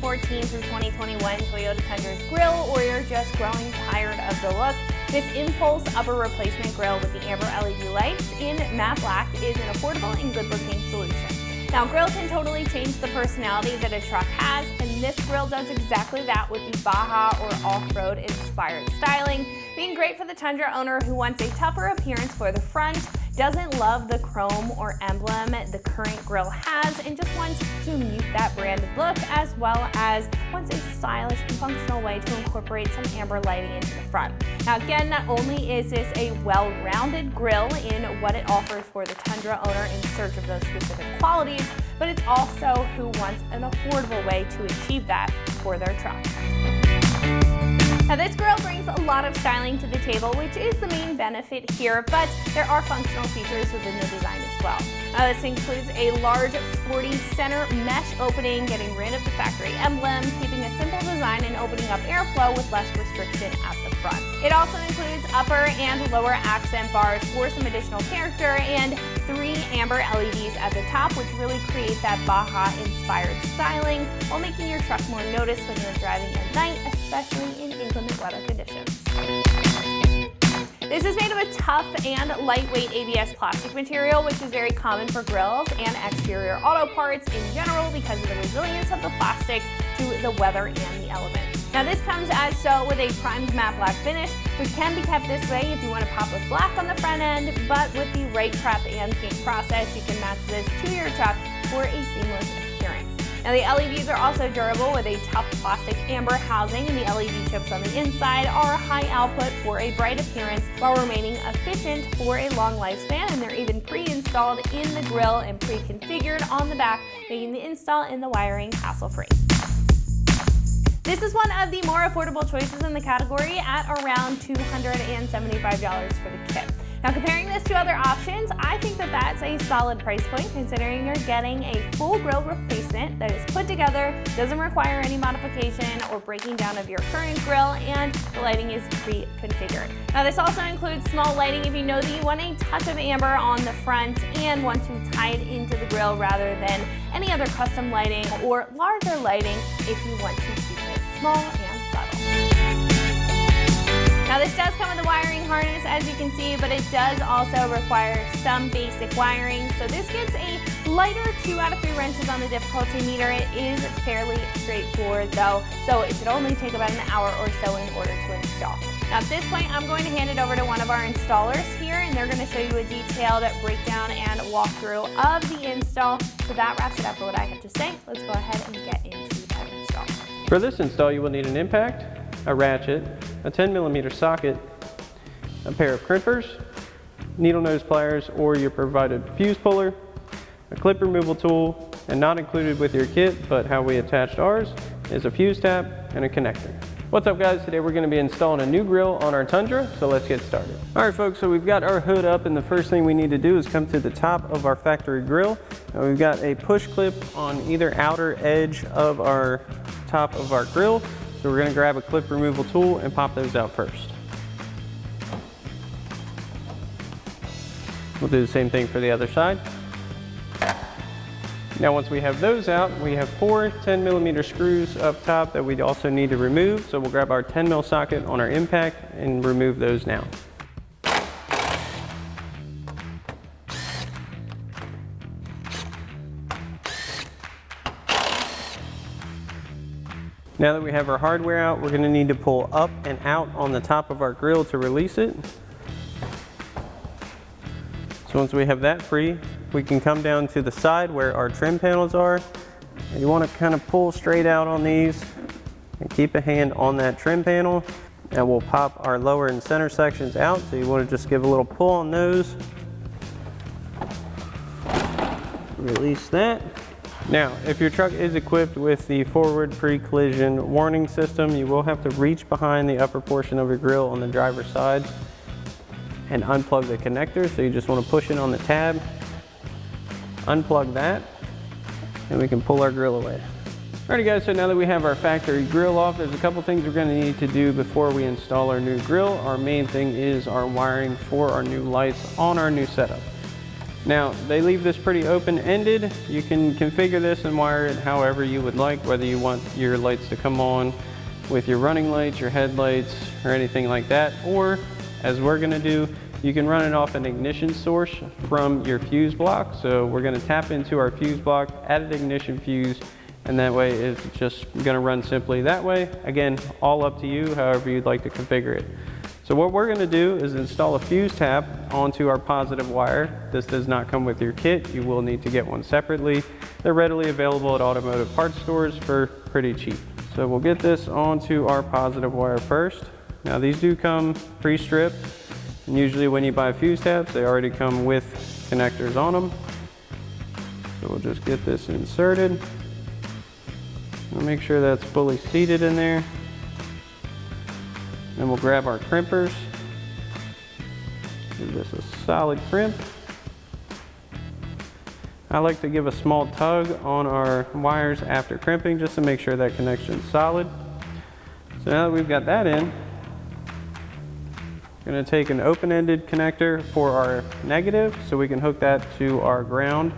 2014 through 2021 Toyota Tundra's grill, or you're just growing tired of the look, this Impulse upper replacement grill with the amber LED lights in matte black is an affordable and good-looking solution. Now, grill can totally change the personality that a truck has, and this grill does exactly that with the Baja or off-road inspired styling, being great for the Tundra owner who wants a tougher appearance for the front, doesn't love the chrome or emblem the current grill has, and just wants to mute that branded look, as well as wants a stylish and functional way to incorporate some amber lighting into the front. Now again, not only is this a well-rounded grill in what it offers for the Tundra owner in search of those specific qualities, but it's also who wants an affordable way to achieve that for their truck. Now this grill brings a lot of styling to the table, which is the main benefit here, but there are functional features within the design as well. Now this includes a large sporty center mesh opening, getting rid of the factory emblem, keeping a simple design and opening up airflow with less restriction at the front. It also includes upper and lower accent bars for some additional character, and 3 amber LEDs at the top, which really create that Baja inspired styling while making your truck more noticed when you're driving at night, especially in inclement weather conditions. This is made of a tough and lightweight ABS plastic material, which is very common for grills and exterior auto parts in general because of the resilience of the plastic to the weather and the elements. Now this comes as so with a primed matte black finish, which can be kept this way if you want to pop with black on the front end, but with the right prep and paint process, you can match this to your truck for a seamless appearance. Now the LEDs are also durable with a tough plastic amber housing, and the LED chips on the inside are high output for a bright appearance while remaining efficient for a long lifespan, and they're even pre-installed in the grill and pre-configured on the back, making the install and the wiring hassle-free. This is one of the more affordable choices in the category at around $275 for the kit. Now comparing this to other options, I think that that's a solid price point considering you're getting a full grill replacement that is put together, doesn't require any modification or breaking down of your current grill, and the lighting is pre-configured. Now this also includes small lighting if you know that you want a touch of amber on the front and want to tie it into the grill rather than any other custom lighting, or larger lighting if you want to keep it small and subtle. Now this does come with a wiring harness, as you can see, but it does also require some basic wiring. So this gives a lighter 2 out of 3 wrenches on the difficulty meter. It is fairly straightforward though, so it should only take about an hour or so in order to install. Now at this point, I'm going to hand it over to one of our installers here, and they're going to show you a detailed breakdown and walkthrough of the install. So that wraps it up for what I have to say. Let's go ahead and get into that install. For this install, you will need an impact, a ratchet, a 10mm socket, a pair of crimpers, needle nose pliers or your provided fuse puller, a clip removal tool, and not included with your kit, but how we attached ours, is a fuse tab and a connector. What's up guys, today we're going to be installing a new grill on our Tundra, so let's get started. Alright folks, so we've got our hood up, and the first thing we need to do is come to the top of our factory grill. Now we've got a push clip on either outer edge of our top of our grill, so we're going to grab a clip removal tool and pop those out first. We'll do the same thing for the other side. Now once we have those out, we have 4 10mm screws up top that we also need to remove, so we'll grab our 10mm socket on our impact and remove those now. Now that we have our hardware out, we're going to need to pull up and out on the top of our grill to release it. So once we have that free, we can come down to the side where our trim panels are. And you want to kind of pull straight out on these and keep a hand on that trim panel. And we'll pop our lower and center sections out. So you want to just give a little pull on those. Release that. Now, if your truck is equipped with the forward pre-collision warning system, you will have to reach behind the upper portion of your grill on the driver's side and unplug the connector. So you just want to push it on the tab, unplug that, and we can pull our grill away. Alrighty guys, so now that we have our factory grill off, there's a couple things we're going to need to do before we install our new grill. Our main thing is our wiring for our new lights on our new setup. Now, they leave this pretty open-ended. You can configure this and wire it however you would like, whether you want your lights to come on with your running lights, your headlights, or anything like that. Or, as we're gonna do, you can run it off an ignition source from your fuse block. So we're gonna tap into our fuse block, add an ignition fuse, and that way it's just gonna run simply that way. Again, all up to you, however you'd like to configure it. So what we're gonna do is install a fuse tap onto our positive wire. This does not come with your kit. You will need to get one separately. They're readily available at automotive parts stores for pretty cheap. So we'll get this onto our positive wire first. Now these do come pre-stripped, and usually when you buy fuse taps, they already come with connectors on them. So we'll just get this inserted. We'll make sure that's fully seated in there. Then we'll grab our crimpers. Give this a solid crimp. I like to give a small tug on our wires after crimping just to make sure that connection's solid. So now that we've got that in, we're going to take an open-ended connector for our negative so we can hook that to our ground.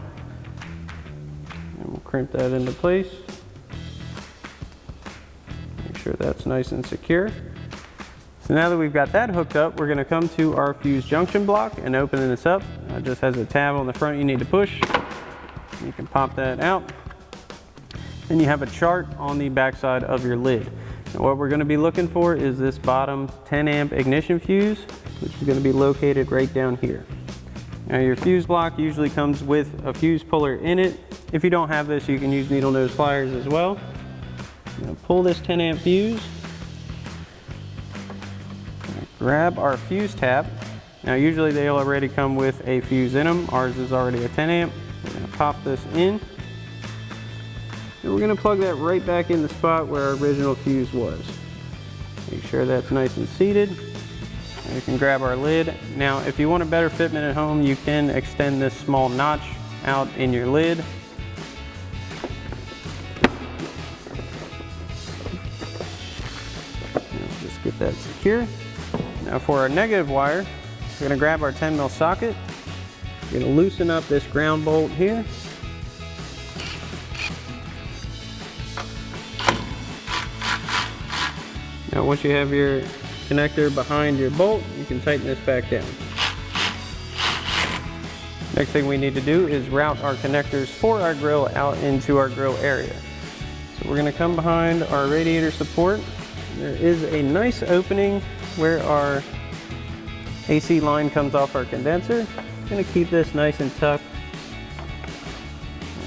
And we'll crimp that into place. Make sure that's nice and secure. So now that we've got that hooked up, we're going to come to our fuse junction block and open this up. It just has a tab on the front you need to push. You can pop that out. Then you have a chart on the back side of your lid. And what we're going to be looking for is this bottom 10 amp ignition fuse, which is going to be located right down here. Now your fuse block usually comes with a fuse puller in it. If you don't have this, you can use needle nose pliers as well. Pull this 10 amp fuse. Grab our fuse tap. Now usually they already come with a fuse in them. Ours is already a 10 amp. We're going to pop this in. And we're going to plug that right back in the spot where our original fuse was. Make sure that's nice and seated. And we can grab our lid. Now if you want a better fitment at home, you can extend this small notch out in your lid. Just get that secure. Now for our negative wire, we're going to grab our 10 mil socket. We're going to loosen up this ground bolt here. Now once you have your connector behind your bolt, you can tighten this back down. Next thing we need to do is route our connectors for our grill out into our grill area. So we're going to come behind our radiator support. There is a nice opening where our AC line comes off our condenser. I'm going to keep this nice and tucked.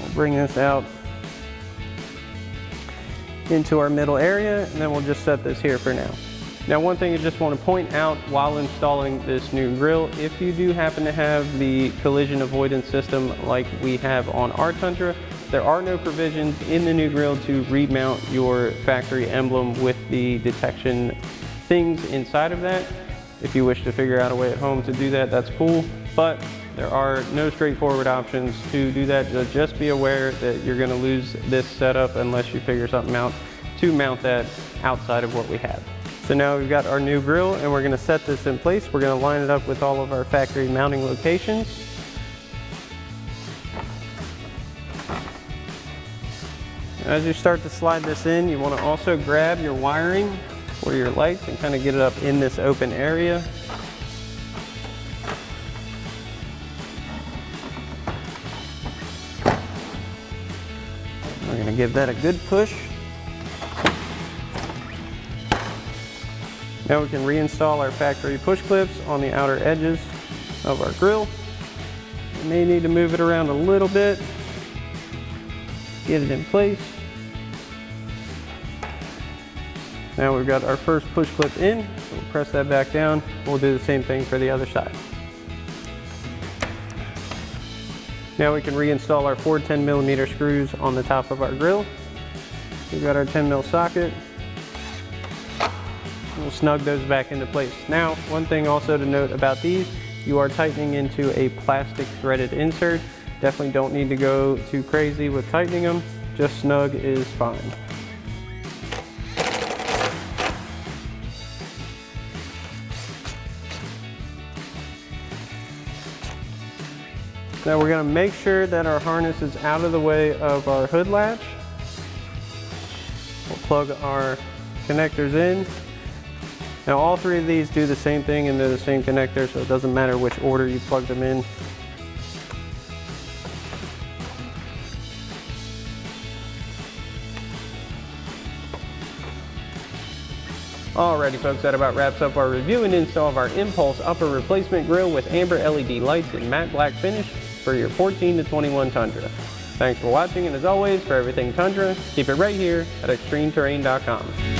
We'll bring this out into our middle area, and then we'll just set this here for now. Now one thing I just want to point out while installing this new grill, if you do happen to have the collision avoidance system like we have on our Tundra, there are no provisions in the new grill to remount your factory emblem with the detection things inside of that. If you wish to figure out a way at home to do that, that's cool, but there are no straightforward options to do that. Just be aware that you're going to lose this setup unless you figure something out to mount that outside of what we have. So now we've got our new grill and we're going to set this in place. We're going to line it up with all of our factory mounting locations. As you start to slide this in, you want to also grab your wiring for your lights and kind of get it up in this open area. We're going to give that a good push. Now we can reinstall our factory push clips on the outer edges of our grill. We may need to move it around a little bit, get it in place. Now we've got our first push clip in, so we'll press that back down. We'll do the same thing for the other side. Now we can reinstall our 4 10mm screws on the top of our grill. We've got our 10 mil socket. We'll snug those back into place. Now, one thing also to note about these, you are tightening into a plastic threaded insert. Definitely don't need to go too crazy with tightening them. Just snug is fine. Now we're going to make sure that our harness is out of the way of our hood latch. We'll plug our connectors in. Now all three of these do the same thing and they're the same connector, so it doesn't matter which order you plug them in. Alrighty folks, that about wraps up our review and install of our Impulse upper replacement grille with amber LED lights and matte black finish for your 14 to 21 Tundra. Thanks for watching, and as always, for everything Tundra, keep it right here at ExtremeTerrain.com.